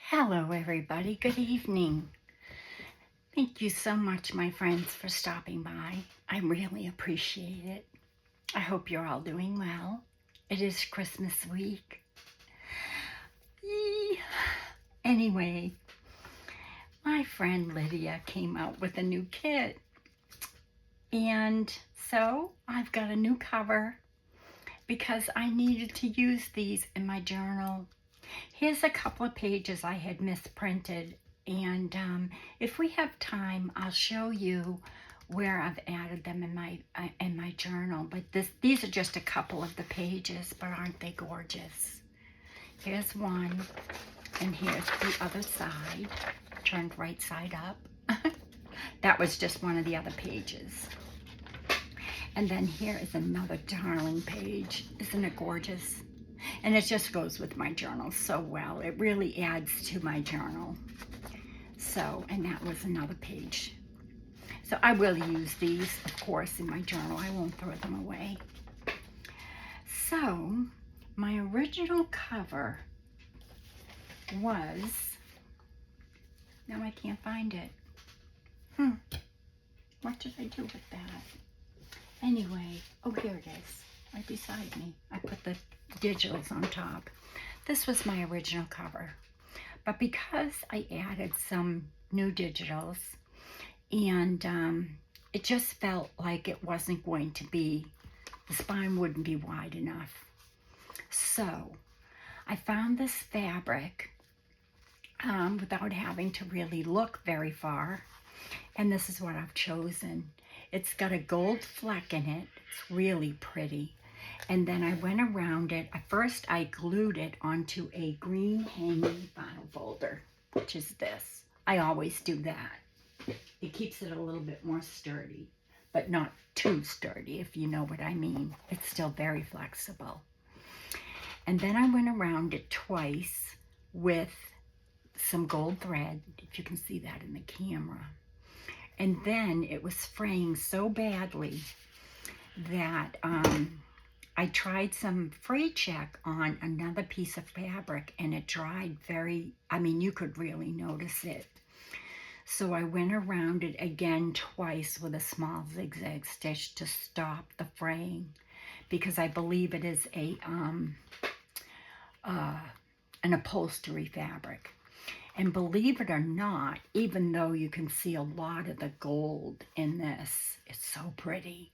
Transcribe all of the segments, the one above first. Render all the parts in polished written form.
Hello, everybody. Good evening. Thank you so much, my friends, for stopping by. I really appreciate it. I hope you're all doing well. It is Christmas week. Yee. Anyway, my friend Lydia came out with a new kit. And so I've got a new cover because I needed to use these in my journal. Here's a couple of pages I had misprinted, and if we have time, I'll show you where I've added them in my journal. But these are just a couple of the pages, but aren't they gorgeous? Here's one, and here's the other side, turned right side up. That was just one of the other pages. And then here is another darling page. Isn't it gorgeous? And it just goes with my journal so well. It really adds to my journal. So, and that was another page. So I will use these, of course, in my journal. I won't throw them away. So, my original cover was, now I can't find it. What did I do with that? Anyway, oh, here it is, right beside me. I put the digitals on top. This was my original cover, but because I added some new digitals, and it just felt like it wasn't going to be, the spine wouldn't be wide enough. So I found this fabric without having to really look very far, and this is what I've chosen. It's got a gold fleck in it. It's really pretty. And then I went around it. At first, I glued it onto a green hanging vinyl folder, which is this. I always do that. It keeps it a little bit more sturdy, but not too sturdy, if you know what I mean. It's still very flexible. And then I went around it twice with some gold thread, if you can see that in the camera. And then it was fraying so badly that I tried some fray check on another piece of fabric, and it dried you could really notice it. So I went around it again twice with a small zigzag stitch to stop the fraying, because I believe it is an upholstery fabric. And believe it or not, even though you can see a lot of the gold in this, it's so pretty.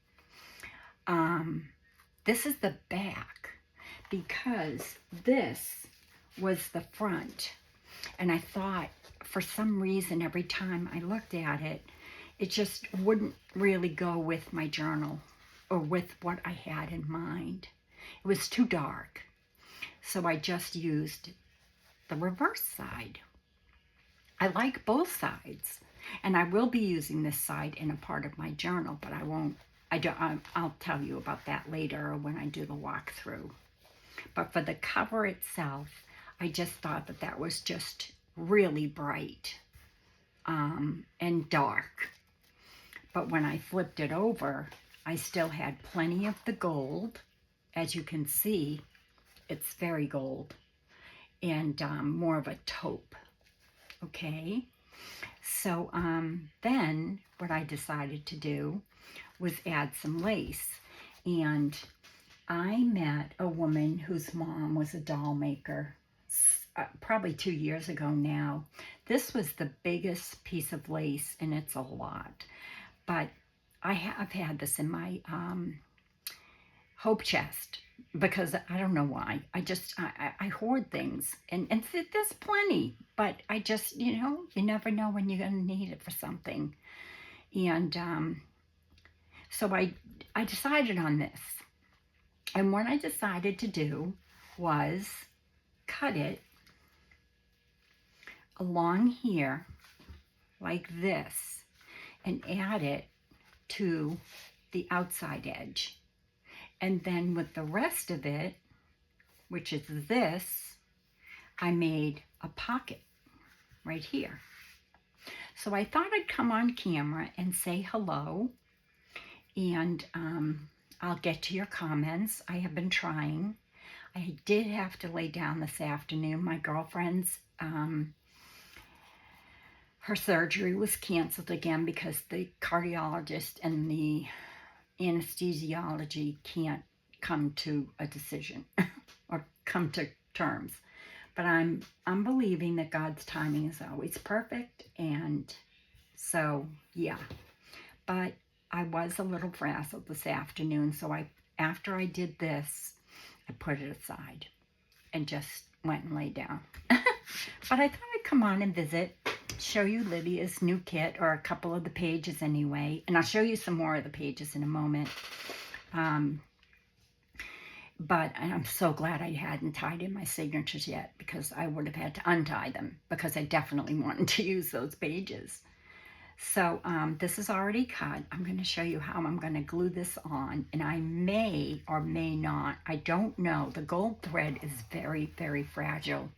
This is the back, because this was the front. And I thought, for some reason, every time I looked at it, it just wouldn't really go with my journal or with what I had in mind. It was too dark. So I just used the reverse side. I like both sides, and I will be using this side in a part of my journal, but I'll tell you about that later or when I do the walkthrough. But for the cover itself, I just thought that was just really bright and dark. But when I flipped it over, I still had plenty of the gold. As you can see, it's very gold and more of a taupe. Okay, so then what I decided to do was add some lace. And I met a woman whose mom was a doll maker, probably 2 years ago now. This was the biggest piece of lace, and it's a lot. But I have had this in my hope chest, because I don't know why. I hoard things, and there's plenty, but I just, you never know when you're going to need it for something. And so I decided on this. And what I decided to do was cut it along here like this and add it to the outside edge. And then with the rest of it, which is this, I made a pocket right here. So I thought I'd come on camera and say hello, and I'll get to your comments. I have been trying. I did have to lay down this afternoon. My girlfriends her surgery was canceled again because the cardiologist and the anesthesiology can't come to a decision or come to terms. But I'm believing that God's timing is always perfect, and so yeah. But I was a little frazzled this afternoon, so after I did this, I put it aside and just went and laid down. But I thought I'd come on and visit, show you Lydia's new kit, or a couple of the pages anyway, and I'll show you some more of the pages in a moment. But I'm so glad I hadn't tied in my signatures yet, because I would have had to untie them, because I definitely wanted to use those pages. So this is already cut. I'm going to show you how I'm going to glue this on, and I may or may not, I don't know. The gold thread is very, very fragile,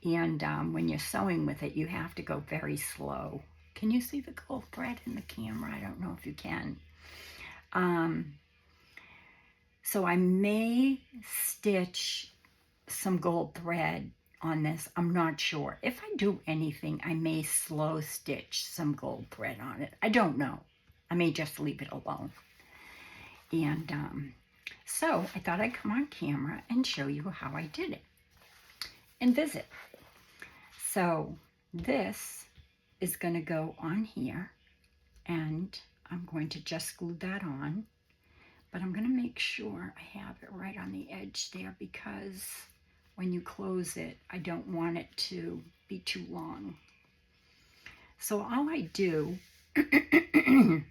and when you're sewing with it, you have to go very slow. Can you see the gold thread in the camera? I don't know if you can. So I may stitch some gold thread on this. I'm not sure. If I do anything, I may slow stitch some gold thread on it. I don't know. I may just leave it alone. And so I thought I'd come on camera and show you how I did it and visit. So this is going to go on here, and I'm going to just glue that on. But I'm going to make sure I have it right on the edge there, because when you close it, I don't want it to be too long. So all I do, and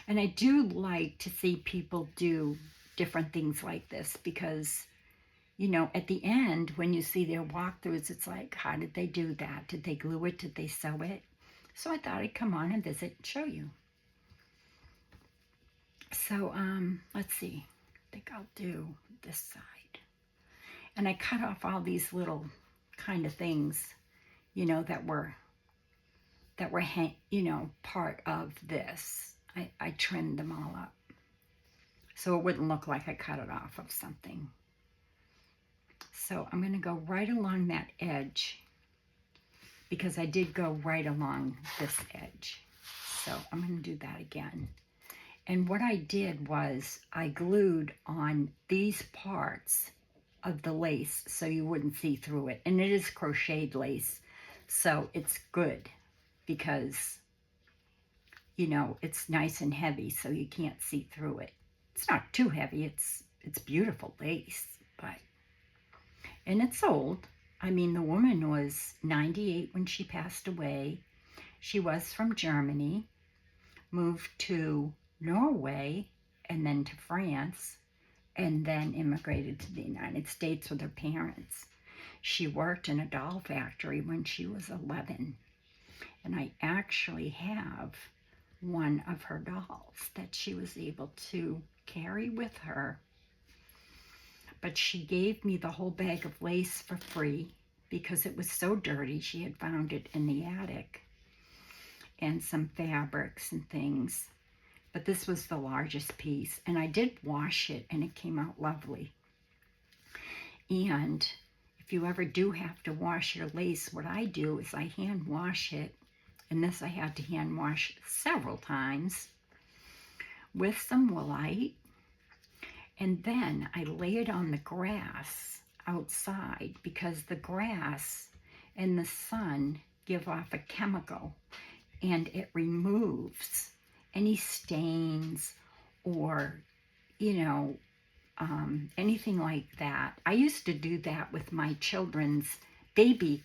I do like to see people do different things like this, because, you know, at the end, when you see their walkthroughs, it's like, how did they do that? Did they glue it? Did they sew it? So I thought I'd come on and visit and show you. So let's see, I think I'll do this side. And I cut off all these little kind of things, you know, that were you know, part of this. I trimmed them all up, so it wouldn't look like I cut it off of something. So I'm going to go right along that edge, because I did go right along this edge. So I'm going to do that again. And what I did was I glued on these parts of the lace so you wouldn't see through it. And it is crocheted lace, so it's good, because, you know, it's nice and heavy, so you can't see through it. It's not too heavy. It's beautiful lace, but, and it's old. I mean, the woman was 98 when she passed away. She was from Germany, moved to Norway, and then to France, and then immigrated to the United States with her parents. She worked in a doll factory when she was 11, and I actually have one of her dolls that she was able to carry with her. But she gave me the whole bag of lace for free, because it was so dirty. She had found it in the attic, and some fabrics and things. But this was the largest piece, and I did wash it, and it came out lovely. And if you ever do have to wash your lace, what I do is I hand wash it, and this I had to hand wash several times with some woolite, and then I lay it on the grass outside, because the grass and the sun give off a chemical, and it removes any stains or, you know, anything like that. I used to do that with my children's baby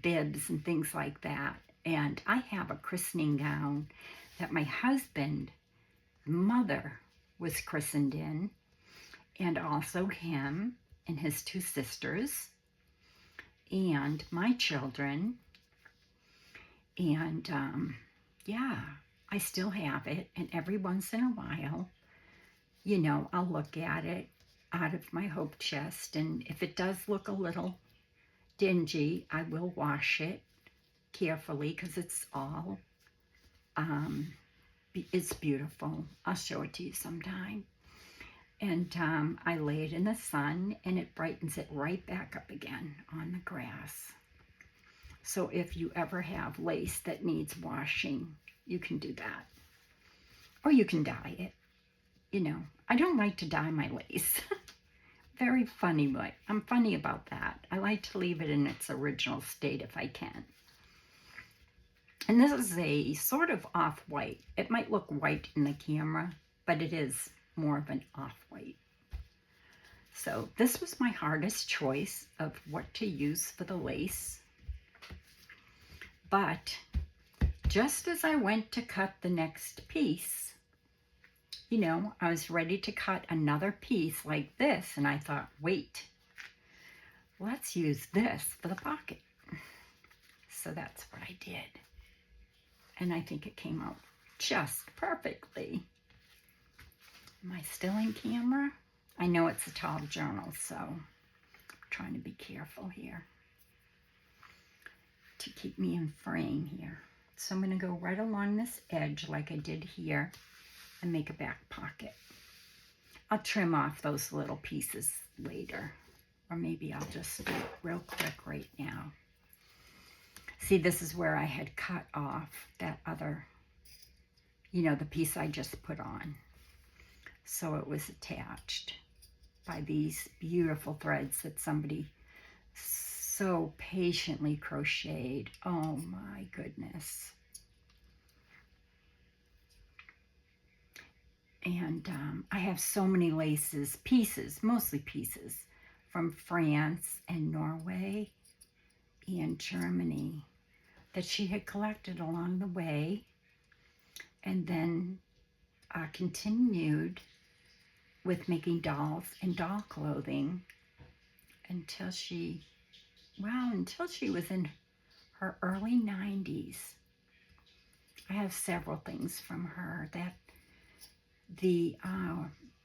bibs and things like that. And I have a christening gown that my husband's mother was christened in, and also him and his two sisters and my children. And yeah, I still have it, and every once in a while, you know, I'll look at it out of my hope chest, and if it does look a little dingy, I will wash it carefully, because it's all, it's beautiful. I'll show it to you sometime. And I lay it in the sun, and it brightens it right back up again on the grass. So if you ever have lace that needs washing, you can do that. Or you can dye it. You know, I don't like to dye my lace. Very funny, but I'm funny about that. I like to leave it in its original state if I can. And this is a sort of off-white. It might look white in the camera, but it is more of an off-white. So this was my hardest choice of what to use for the lace. But just as I went to cut the next piece, you know, I was ready to cut another piece like this, and I thought, wait, let's use this for the pocket. So that's what I did. And I think it came out just perfectly. Am I still in camera? I know it's a tall journal, so I'm trying to be careful here to keep me in frame here. So I'm going to go right along this edge like I did here and make a back pocket. I'll trim off those little pieces later, or maybe I'll just do it real quick right now. See, this is where I had cut off that other, you know, the piece I just put on. So it was attached by these beautiful threads that somebody so patiently crocheted. Oh my goodness. And I have so many laces, pieces, mostly pieces, from France and Norway and Germany that she had collected along the way, and then continued with making dolls and doll clothing until she was in her early 90s. I have several things from her that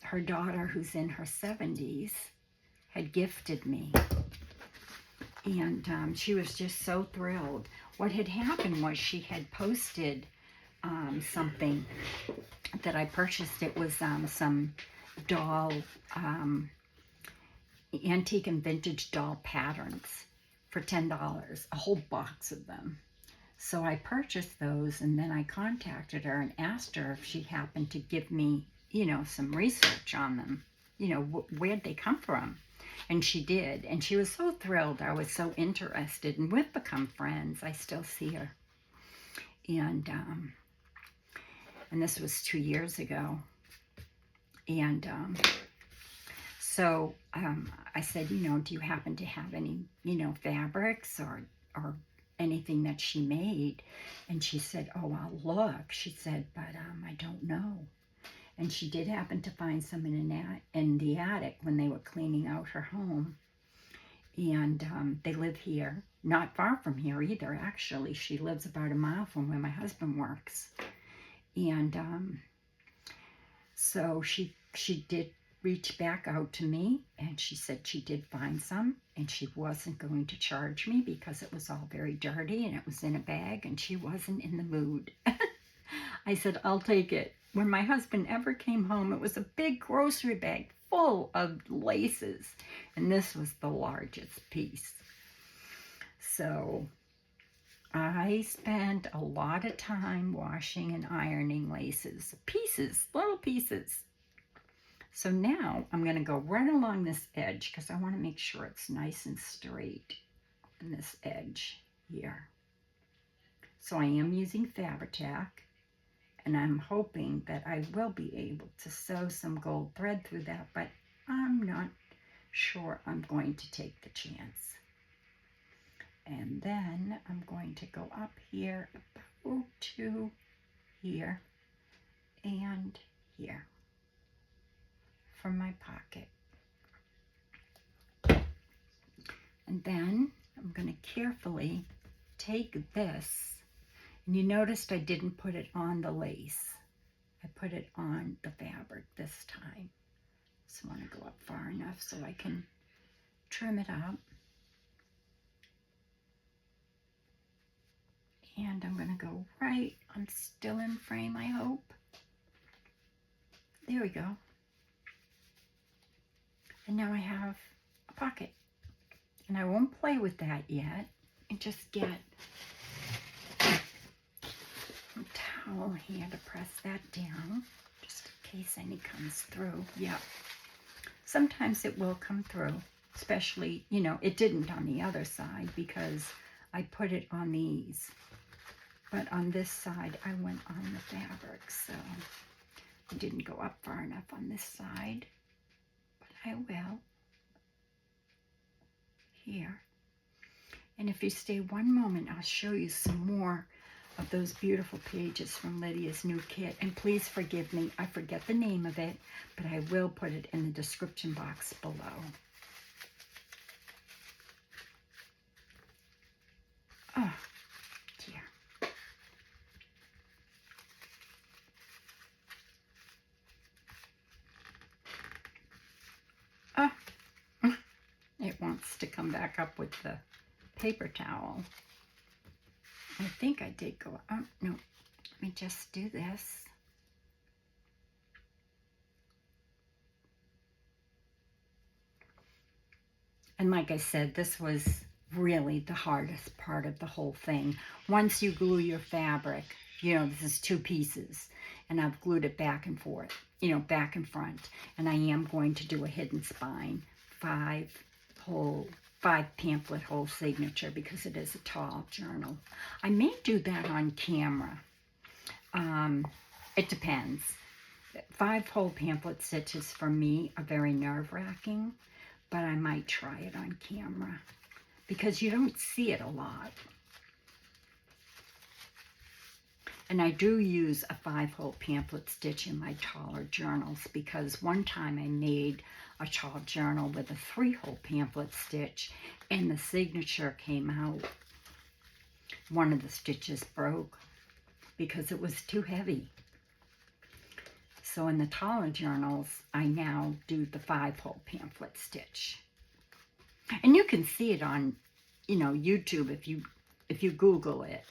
her daughter, who's in her 70s, had gifted me. And she was just so thrilled. What had happened was she had posted something that I purchased. It was some doll, antique and vintage doll patterns for $10, a whole box of them. So I purchased those, and then I contacted her and asked her if she happened to give me, you know, some research on them, you know, where'd they come from. And she did, and she was so thrilled. I was so interested, and we've become friends. I still see her. And this was 2 years ago. And so I said, you know, do you happen to have any, you know, fabrics or anything that she made? And she said, oh, I'll look. She said, but I don't know. And she did happen to find some in the attic when they were cleaning out her home. And they live here, not far from here either, actually. She lives about a mile from where my husband works. And so she did reach back out to me, and she said she did find some, and she wasn't going to charge me because it was all very dirty and it was in a bag, and she wasn't in the mood. I said, I'll take it. When my husband ever came home, it was a big grocery bag full of laces, and this was the largest piece. So I spent a lot of time washing and ironing laces, pieces, little pieces. So now I'm going to go right along this edge because I want to make sure it's nice and straight on this edge here. So I am using Fabri-Tac, and I'm hoping that I will be able to sew some gold thread through that, but I'm not sure I'm going to take the chance. And then I'm going to go up here about to here and here for my pocket. And then I'm going to carefully take this, and you noticed I didn't put it on the lace. I put it on the fabric this time. So I want to go up far enough so I can trim it up. And I'm going to go right, I'm still in frame, I hope. There we go. And now I have a pocket. And I won't play with that yet and just get a towel here to press that down, just in case any comes through. Yeah. Sometimes it will come through, especially, you know, it didn't on the other side because I put it on these. But on this side, I went on the fabric, so I didn't go up far enough on this side. But I will. Here. And if you stay one moment, I'll show you some more of those beautiful pages from Lydia's new kit. And please forgive me, I forget the name of it, but I will put it in the description box below. Oh, dear. Oh, it wants to come back up with the paper towel. I think I did go, oh, no, let me just do this. And like I said, this was really the hardest part of the whole thing. Once you glue your fabric, you know, this is 2 pieces, and I've glued it back and forth, you know, back and front. And I am going to do a hidden spine, 5 pamphlet hole signature, because it is a tall journal. I may do that on camera. It depends. 5 hole pamphlet stitches for me are very nerve-wracking, but I might try it on camera because you don't see it a lot. And I do use a 5 hole pamphlet stitch in my taller journals because one time I made a tall journal with a 3 hole pamphlet stitch and the signature came out. One of the stitches broke because it was too heavy. So in the taller journals, I now do the 5 hole pamphlet stitch. And you can see it on, you know, YouTube if you Google it.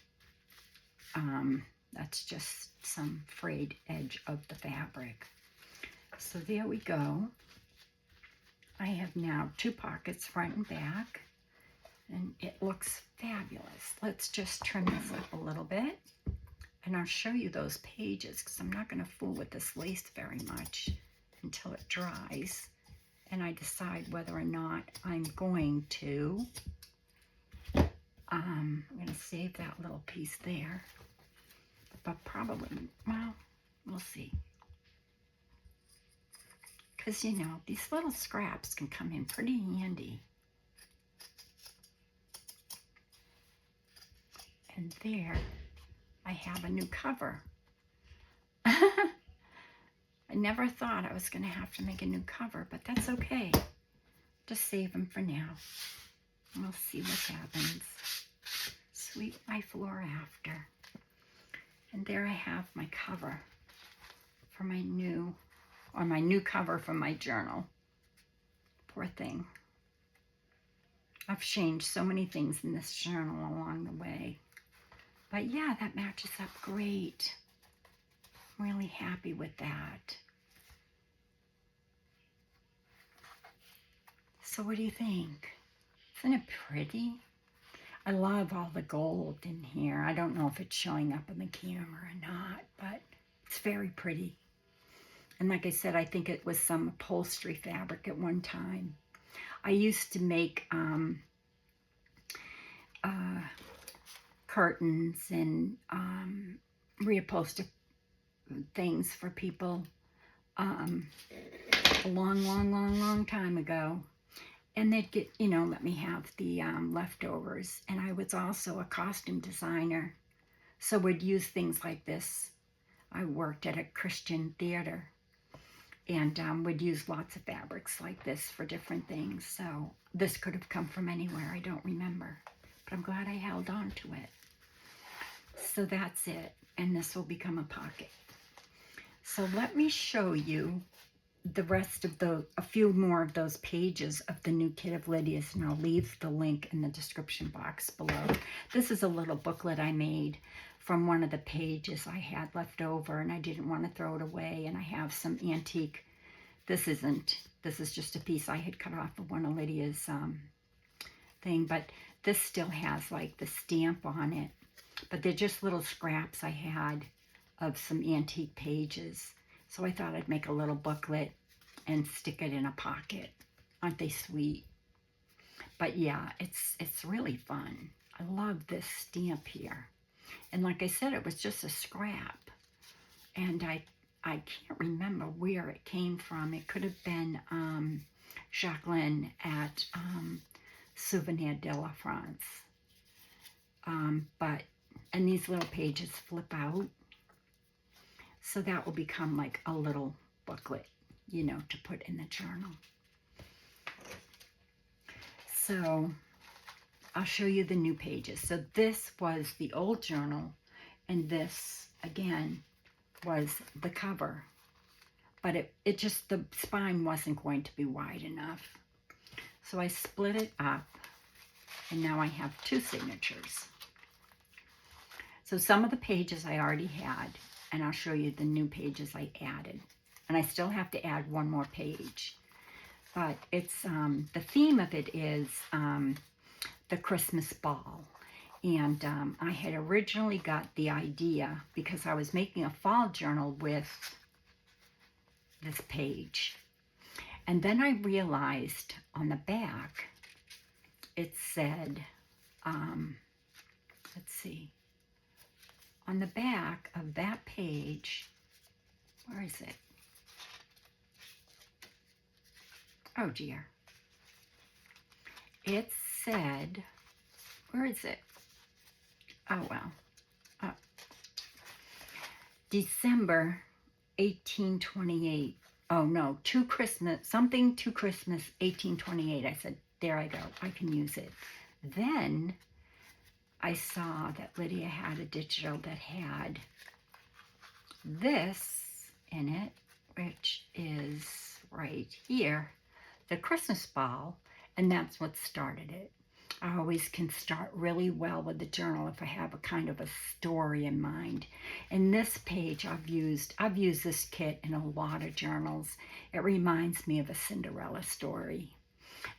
That's just some frayed edge of the fabric. So there we go. I have now 2 pockets front and back, and it looks fabulous. Let's just trim this up a little bit, and I'll show you those pages because I'm not going to fool with this lace very much until it dries, and I decide whether or not I'm going to save that little piece there. But probably, well, we'll see. Because, you know, these little scraps can come in pretty handy. And there, I have a new cover. I never thought I was going to have to make a new cover, but that's okay. Just save them for now. We'll see what happens. Sweep my floor after. And there I have my cover for my new cover for my journal. Poor thing. I've changed so many things in this journal along the way. But yeah, that matches up great. I'm really happy with that. So what do you think? Isn't it pretty? I love all the gold in here. I don't know if it's showing up in the camera or not, but it's very pretty. And like I said, I think it was some upholstery fabric at one time. I used to make curtains and reupholster things for people a long time ago. And they'd get, you know, let me have the leftovers. And I was also a costume designer, so would use things like this. I worked at a Christian theater and would use lots of fabrics like this for different things. So this could have come from anywhere, I don't remember. But I'm glad I held on to it. So that's it. And this will become a pocket. So let me show you the rest of a few more of those pages of the new kit of Lydia's, and I'll leave the link in the description box below. This is a little booklet I made from one of the pages I had left over, and I didn't want to throw it away, and I have some antique. This is just a piece I had cut off of one of Lydia's thing, but This still has like the stamp on it, but they're just little scraps I had of some antique pages. So I thought I'd make a little booklet and stick it in a pocket. Aren't they sweet? But yeah, it's really fun. I love this stamp here. And like I said, it was just a scrap. And I can't remember where it came from. It could have been Jacqueline at Souvenir de la France. And these little pages flip out. So that will become like a little booklet, you know, to put in the journal. So I'll show you the new pages. So this was the old journal, and this, again, was the cover. But it just, the spine wasn't going to be wide enough. So I split it up, and now I have two signatures. So some of the pages I already had, and I'll show you the new pages I added. And I still have to add one more page. But it's, the theme of it is the Christmas ball. And I had originally got the idea because I was making a fall journal with this page. And then I realized on the back, it said, let's see, on the back of that page, where is it? Oh dear. It said, where is it? Oh well. December 1828. Oh no, to Christmas, something to Christmas 1828. I said, there I go, I can use it. Then I saw that Lydia had a digital that had this in it, which is right here, the Christmas ball, and that's what started it. I always can start really well with the journal if I have a kind of a story in mind. And this page I've used this kit in a lot of journals. It reminds me of a Cinderella story.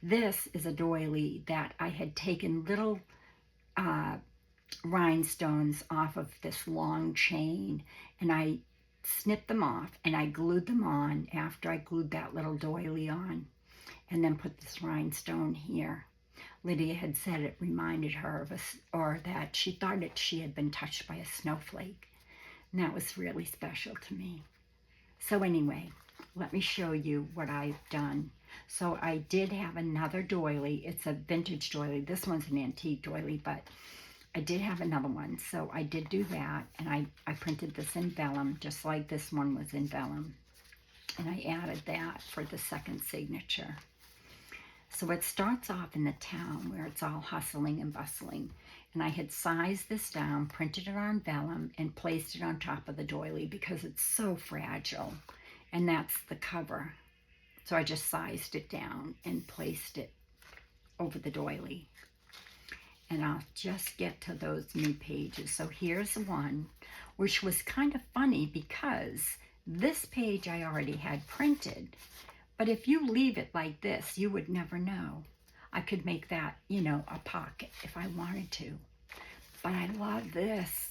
This is a doily that I had taken little rhinestones off of this long chain, and I snipped them off and I glued them on after I glued that little doily on, and then put this rhinestone here. Lydia had said it reminded her of or that she thought that she had been touched by a snowflake. And that was really special to me. So anyway, let me show you what I've done. So I did have another doily. It's a vintage doily. This one's an antique doily, but I did have another one. So I did do that, and I printed this in vellum, just like this one was in vellum. And I added that for the second signature. So it starts off in the town where it's all hustling and bustling. And I had sized this down, printed it on vellum, and placed it on top of the doily because it's so fragile. And that's the cover. So I just sized it down and placed it over the doily. And I'll just get to those new pages. So here's one, which was kind of funny because this page I already had printed. But if you leave it like this, you would never know. I could make that, you know, a pocket if I wanted to. But I love this.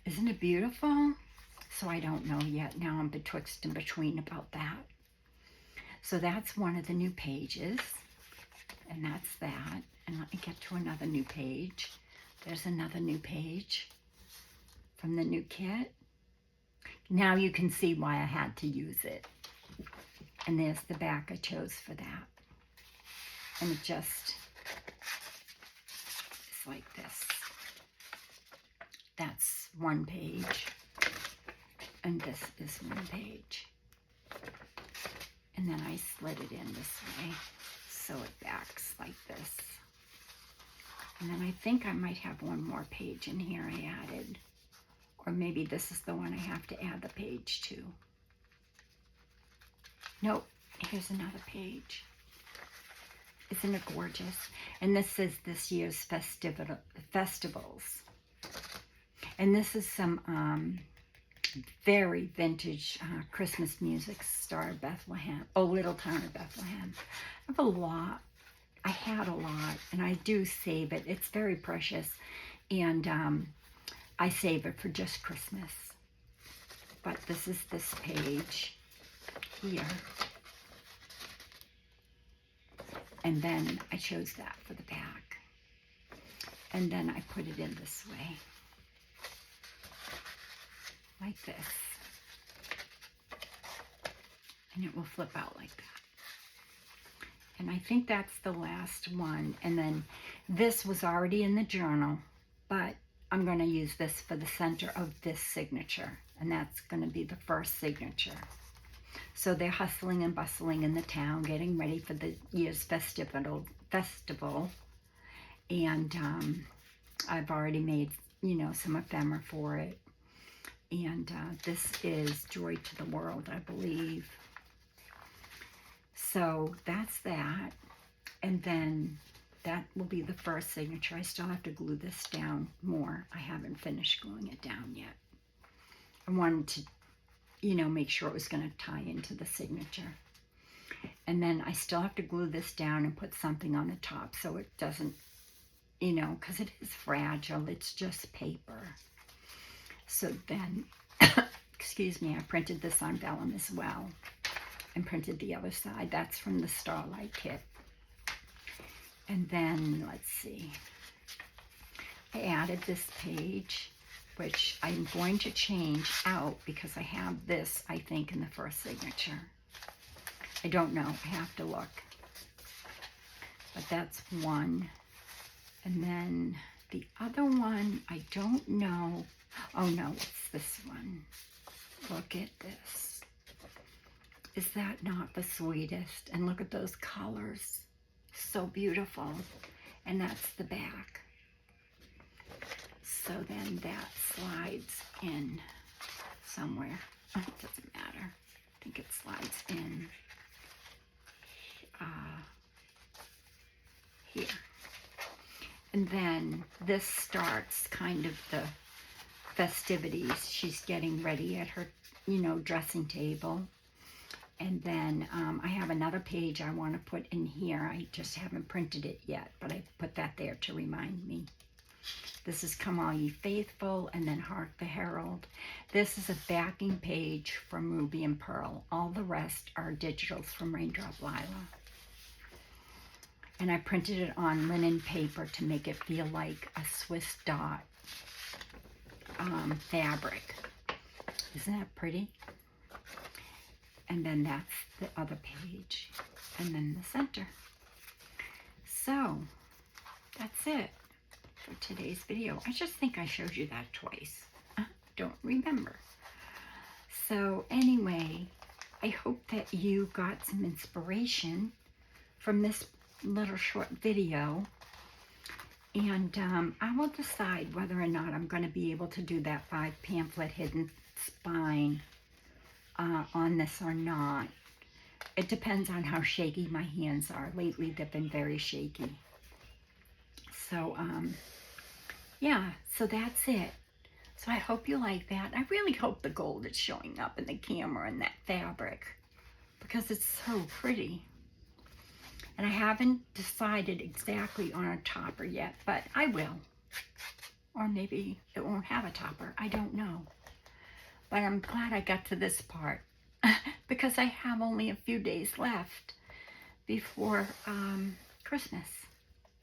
Isn't it beautiful? So I don't know yet. Now I'm betwixt and between about that. So that's one of the new pages. And that's that. And let me get to another new page. There's another new page from the new kit. Now you can see why I had to use it. And there's the back I chose for that. And it just is like this. That's one page. And this is one page. And then I slid it in this way, so it backs like this. And then I think I might have one more page in here I added. Or maybe this is the one I have to add the page to. Nope, here's another page. Isn't it gorgeous? And this is this year's festivals. And this is some very vintage Christmas music, Star of Bethlehem. Oh, Little Town of Bethlehem. I have a lot I had a lot, and I do save it. It's very precious, and I save it for just Christmas. But this is this page here. And then I chose that for the back. And then I put it in this way. Like this. And it will flip out like that. And I think that's the last one. And then this was already in the journal, but I'm going to use this for the center of this signature. And that's going to be the first signature. So they're hustling and bustling in the town, getting ready for the year's festival. And I've already made, you know, some ephemera for it. And this is Joy to the World, I believe. So that's that. And then that will be the first signature. I still have to glue this down more. I haven't finished gluing it down yet. I wanted to, you know, make sure it was going to tie into the signature. And then I still have to glue this down and put something on the top so it doesn't, you know, because it is fragile. It's just paper. So then, excuse me, I printed this on vellum as well and printed the other side. That's from the Starlight kit. And then, let's see, I added this page, which I'm going to change out because I have this, I think, in the first signature. I don't know. I have to look. But that's one. And then the other one, I don't know. Oh, no, it's this one. Look at this. Is that not the sweetest? And look at those colors. So beautiful. And that's the back. So then that slides in somewhere. It doesn't matter. I think it slides in here. And then this starts kind of the festivities. She's getting ready at her, you know, dressing table. And then I have another page I want to put in here. I just haven't printed it yet, but I put that there to remind me. This is Come All Ye Faithful, and then Hark the Herald. This is a backing page from Ruby and Pearl. All the rest are digitals from Raindrop Lila. And I printed it on linen paper to make it feel like a Swiss dot fabric. Isn't that pretty? And then that's the other page. And then the center. So, that's it for today's video. I just think I showed you that twice. I don't remember. So, anyway, I hope that you got some inspiration from this little short video. And I will decide whether or not I'm going to be able to do that 5 pamphlet hidden spine on this or not. It depends on how shaky my hands are. Lately, they've been very shaky. So, yeah, so that's it. So I hope you like that. I really hope the gold is showing up in the camera and that fabric because it's so pretty. And I haven't decided exactly on a topper yet, but I will. Or maybe it won't have a topper. I don't know. But I'm glad I got to this part because I have only a few days left before Christmas.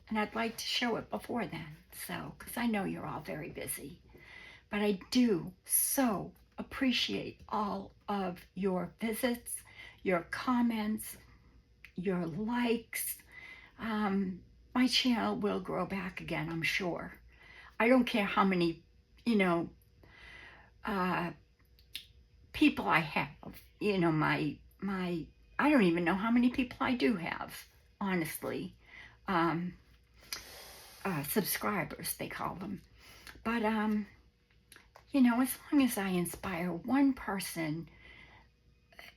And I'd like to show it before then. So, because I know you're all very busy. But I do so appreciate all of your visits, your comments, your likes. My channel will grow back again, I'm sure. I don't care how many, you know, people I have, you know, I don't even know how many people I do have, honestly. Subscribers, they call them. But, you know, as long as I inspire one person,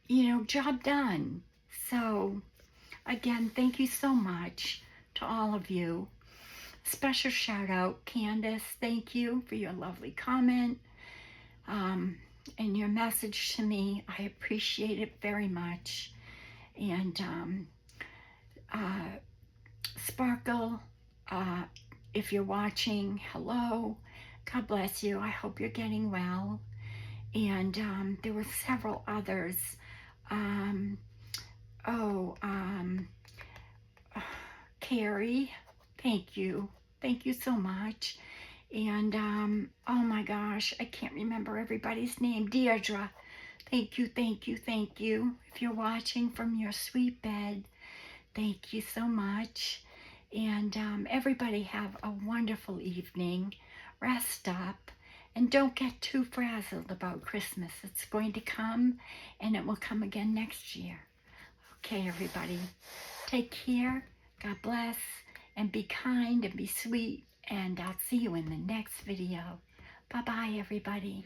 you know, job done. So, again, thank you so much to all of you. Special shout out, Candace, thank you for your lovely comment. And your message to me. I appreciate it very much. And Sparkle, uh, if you're watching, hello. God bless you. I hope you're getting well. And there were several others. Um, oh, Carrie, thank you. Thank you so much. And oh my gosh, I can't remember everybody's name. Deirdre, thank you, thank you, thank you. If you're watching from your sweet bed, thank you so much. And everybody have a wonderful evening. Rest up and don't get too frazzled about Christmas. It's going to come and it will come again next year. Okay, everybody, take care. God bless and be kind and be sweet. And I'll see you in the next video. Bye-bye, everybody.